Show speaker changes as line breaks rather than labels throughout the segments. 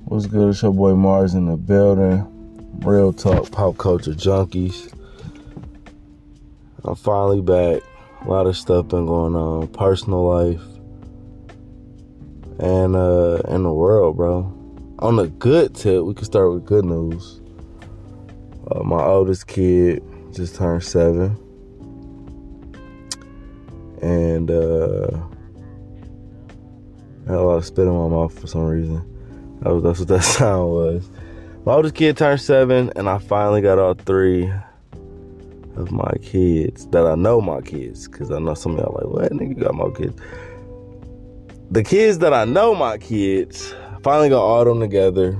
What's good? It's your boy Mars in the building. Real talk, pop culture junkies. I'm finally back. A lot of stuff been going on. Personal life. And in the world, bro. On a good tip, we can start with good news. My oldest kid just turned 7. And I had a lot of spit in my mouth for some reason. That's what that sound was. My oldest kid turned 7, and I finally got all 3 of my kids that I know my kids. Because I know some of y'all like, what, nigga, you got my kids? The kids that I know my kids, I finally got all of them together.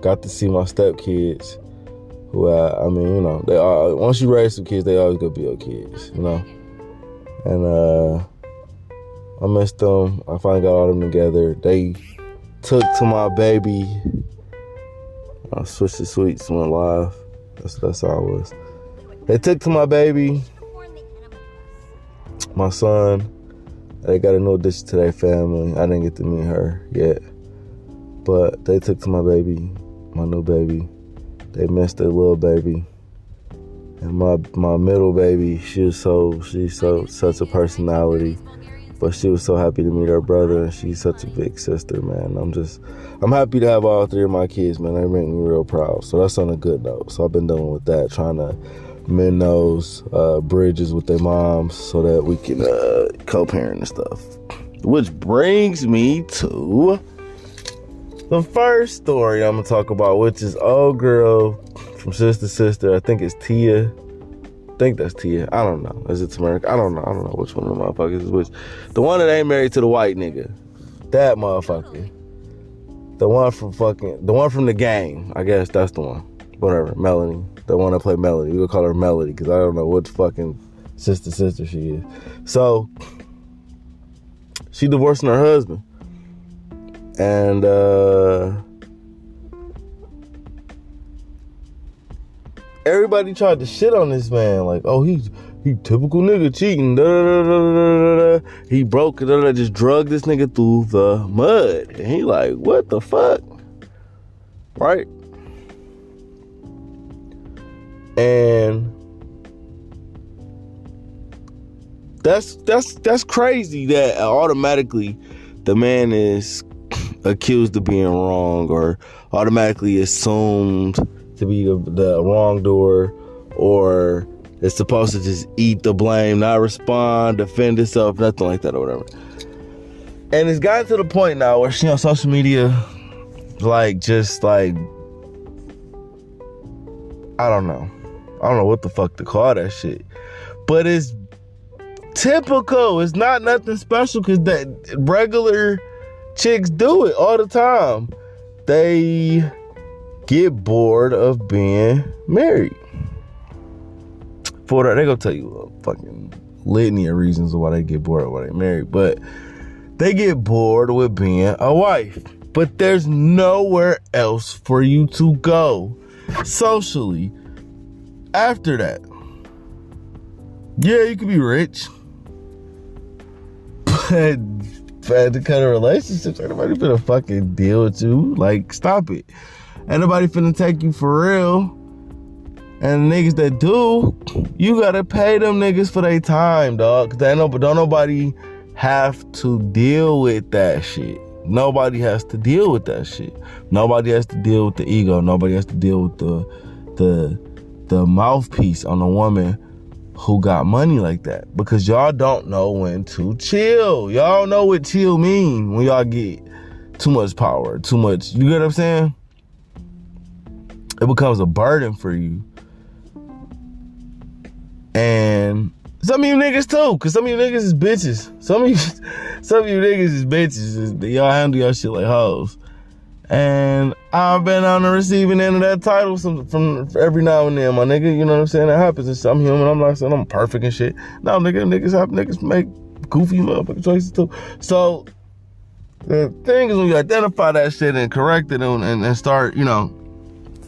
Got to see my stepkids. Who, I mean, you know, they are, once you raise some kids, they always gonna be your kids, you know? And I missed them. I finally got all of them together. They took to my baby. I switched the sweets, went live. That's how it was. They took to my baby, my son. They got a new addition to their family. I didn't get to meet her yet. But they took to my baby, my new baby. They missed their little baby. And my middle baby, she's such a personality. But she was so happy to meet her brother, and she's such a big sister, man. I'm happy to have all 3 of my kids, man. They make me real proud. So that's on a good note. So I've been dealing with that, trying to mend those bridges with their moms so that we can co-parent and stuff. Which brings me to the first story I'm gonna talk about, which is old girl from Sister Sister. I think it's Tia. I think that's Tia. I don't know. Is it Tamarica? I don't know which one of the motherfuckers is which. The one that ain't married to the white nigga. That motherfucker. The one from the game. I guess that's the one. Whatever. Melanie. The one that played Melody. We gonna call her Melody because I don't know which fucking sister she is. So, she divorcing her husband. And, everybody tried to shit on this man, like, oh, he typical nigga cheating, he broke it, just drugged this nigga through the mud, and he like, what the fuck, right? And that's crazy that automatically the man is accused of being wrong or automatically assumed to be the wrongdoer, or is supposed to just eat the blame, not respond, defend itself, nothing like that or whatever. And it's gotten to the point now where she on social media, I don't know what the fuck to call that shit, but it's typical. It's not nothing special because that regular chicks do it all the time. They get bored of being married. For that, they gonna tell you a fucking litany of reasons why they get bored of why they married, but they get bored with being a wife. But there's nowhere else for you to go socially after that. Yeah, you could be rich, but the kind of relationships, ain't nobody finna fucking deal with you. Like, stop it. Ain't nobody finna take you for real. And the niggas that do, you gotta pay them niggas for their time, dog. Cause don't nobody have to deal with that shit. Nobody has to deal with that shit. Nobody has to deal with the ego. Nobody has to deal with the mouthpiece on a woman who got money like that. Because y'all don't know when to chill. Y'all know what chill mean when y'all get too much power, too much. You get what I'm saying? It becomes a burden for you. And some of you niggas too, cause some of you niggas is bitches. Some of you niggas is bitches. Y'all handle y'all shit like hoes. And I've been on the receiving end of that title from every now and then, my nigga. You know what I'm saying? That happens. I'm human. I'm not saying I'm perfect and shit. No, niggas make goofy motherfucking choices too. So the thing is, when you identify that shit and correct it and start,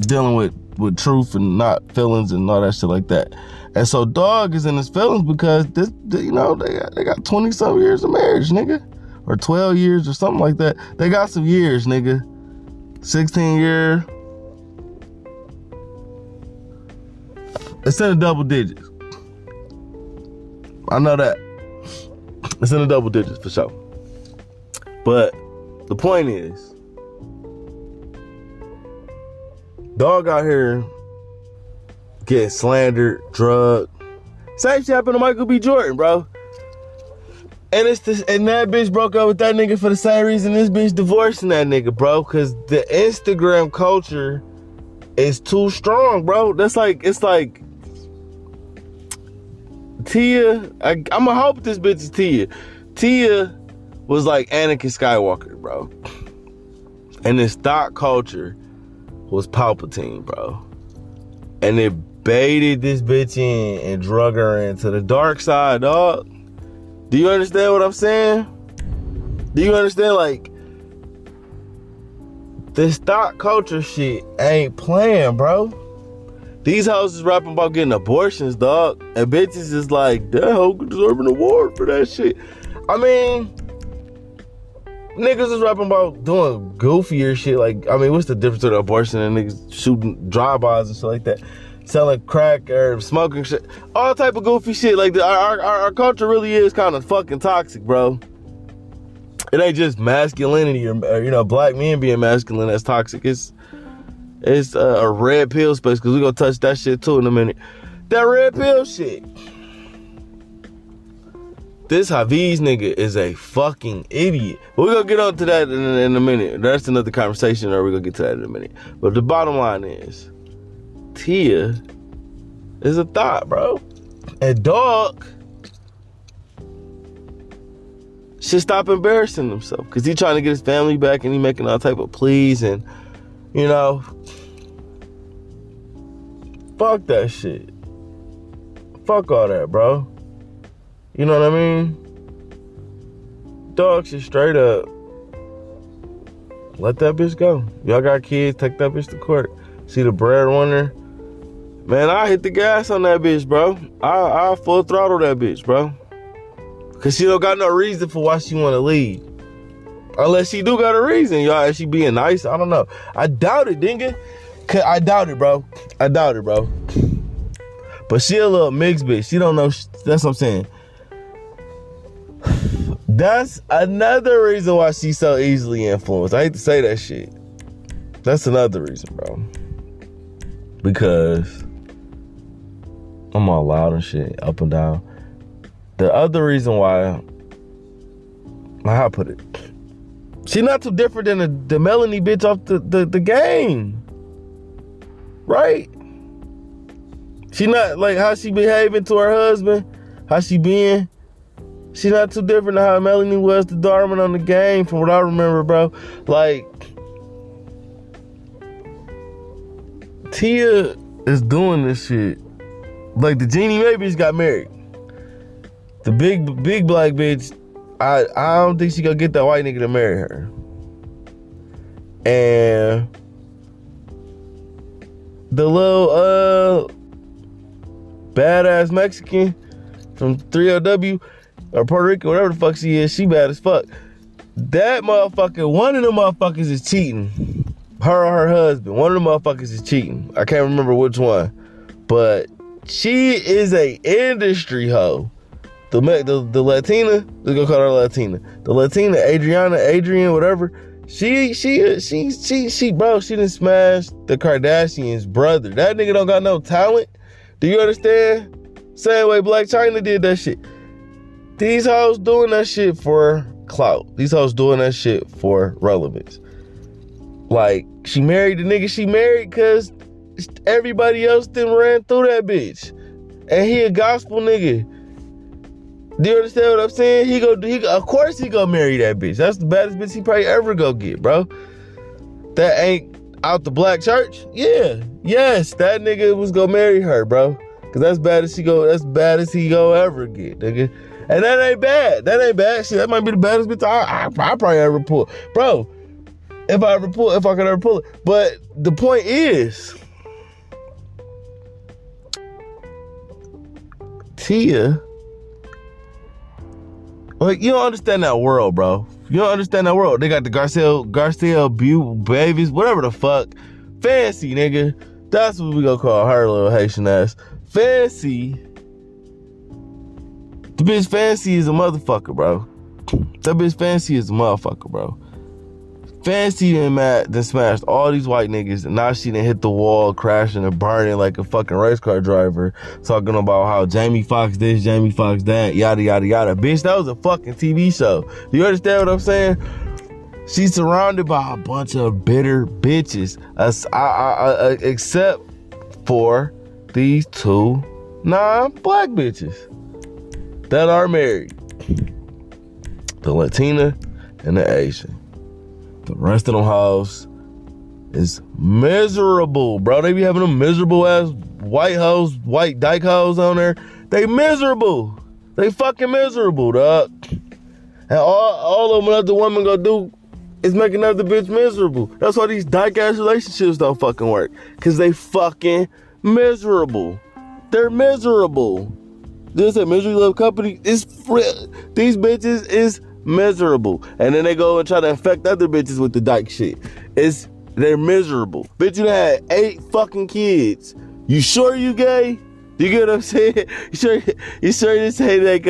dealing with truth and not feelings and all that shit like that. And so dog is in his feelings because this, you know, they got 20-something years of marriage, nigga. Or 12 years or something like that. They got some years, nigga. 16 years. It's in the double digits. I know that. It's in the double digits for sure. But the point is, dog out here getting slandered, drugged. Same shit happened to Michael B. Jordan, bro. And and that bitch broke up with that nigga for the same reason this bitch divorcing that nigga, bro. Cause the Instagram culture is too strong, bro. It's like Tia. I'ma hope this bitch is Tia. Tia was like Anakin Skywalker, bro. And this thought culture was Palpatine, bro. And it baited this bitch in and drug her into the dark side, dog. Do you understand what I'm saying? Do you understand, like, this thought culture shit ain't playing, bro. These hoes is rapping about getting abortions, dog. And bitches is like, that hoe deserve an award for that shit. I mean, niggas is rapping about doing goofier shit. Like, I mean, what's the difference between abortion and niggas shooting drive-bys and shit like that? Selling crack or smoking shit. All type of goofy shit. Like, our culture really is kind of fucking toxic, bro. It ain't just masculinity or you know, black men being masculine that's toxic. It's a red pill space, because we're going to touch that shit too in a minute. That red pill shit. This Hafiz nigga is a fucking idiot. But we're going to get on to that in a minute. That's another conversation, or we're going to get to that in a minute. But the bottom line is, Tia is a thought, bro. And dog should stop embarrassing himself, because he trying to get his family back and he making all type of pleas and, you know, fuck that shit. Fuck all that, bro. You know what I mean? Dog should straight up let that bitch go. Y'all got kids, take that bitch to court. See the breadwinner. Man, I hit the gas on that bitch, bro. I full throttle that bitch, bro. Cause she don't got no reason for why she wanna leave. Unless she do got a reason, y'all. Is she being nice? I don't know. I doubt it, dinga. I doubt it, bro. I doubt it, bro. But she a little mixed bitch. She don't know. That's what I'm saying. That's another reason why she's so easily influenced. I hate to say that shit. That's another reason, bro. Because I'm all loud and shit, up and down. The other reason why, how I put it, she not too different than the Melanie bitch off the game. Right? She not, like, how she behaving to her husband, how she being. She not too different than how Melanie was to Darwin on the game, from what I remember, bro. Like, Tia is doing this shit. Like, the Jeannie Mae bitch got married. The big black bitch, I don't think she gonna get that white nigga to marry her. And the little badass Mexican from 3LW or Puerto Rico, whatever the fuck she is, she bad as fuck. That motherfucker, one of them motherfuckers is cheating. Her or her husband, one of them motherfuckers is cheating. I can't remember which one. But she is a industry hoe. The Latina, we're gonna call her Latina. The Latina, Adrian, whatever. She, bro, she done smashed the Kardashians' brother. That nigga don't got no talent. Do you understand? Same way Black China did that shit. These hoes doing that shit for clout. These hoes doing that shit for relevance. Like, she married the nigga she married because everybody else then ran through that bitch. And he a gospel nigga. Do you understand what I'm saying? Of course he gonna marry that bitch. That's the baddest bitch he probably ever go get, bro. That ain't out the black church? Yeah. Yes, that nigga was gonna marry her, bro. Cause that's bad as he go ever get, nigga. And that ain't bad. That ain't bad. Shit, that might be the baddest bitch I probably ever pull. Bro, If I could ever pull it. But the point is, Tia, like, you don't understand that world, bro. You don't understand that world. They got the Garcelle Butte babies, whatever the fuck. Fancy, nigga. That's what we gonna call her, little Haitian ass. Fancy. The bitch Fancy is a motherfucker, bro. That bitch Fancy is a motherfucker, bro. Fancy done smashed all these white niggas, and now she done hit the wall, crashing and burning like a fucking race car driver, talking about how Jamie Foxx this, Jamie Foxx that, yada, yada, yada. Bitch, that was a fucking TV show. Do you understand what I'm saying? She's surrounded by a bunch of bitter bitches, except for these two non-black bitches that are married. The Latina and the Asian. The rest of them hoes is miserable, bro. They be having them miserable ass white hoes, white dyke hoes on there. They miserable. They fucking miserable, dog. And all another woman gonna do is make another bitch miserable. That's why these dyke ass relationships don't fucking work. Cause they fucking miserable. They're miserable. This a misery love company. These bitches is miserable. And then they go and try to infect other bitches with the dyke shit. They're miserable. Bitch, you had 8 fucking kids. You sure you gay? You get what I'm saying? You sure this ain't like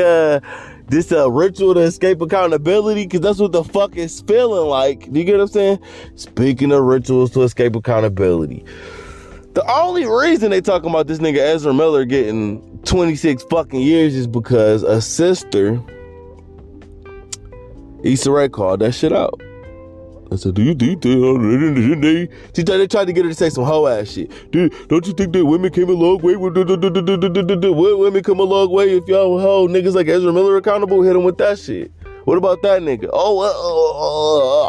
this ritual to escape accountability? Cause that's what the fuck it's feeling like. Do you get what I'm saying? Speaking of rituals to escape accountability. The only reason they talking about this nigga Ezra Miller getting 26 fucking years is because a sister, Issa Rae, called that shit out. I said, do you think they tried to get her to say some hoe ass shit? Dude, don't you think that women came a long way? Women come a long way if y'all hold niggas like Ezra Miller accountable? Hit them with that shit. What about that nigga?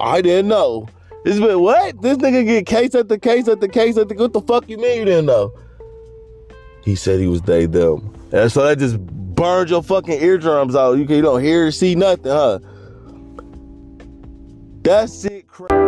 I didn't know. This been what? This nigga get case after case after case after. What the fuck you mean you didn't know? He said he was they, them. And so that just burned your fucking eardrums out. You don't hear or see nothing, huh? That shit crazy.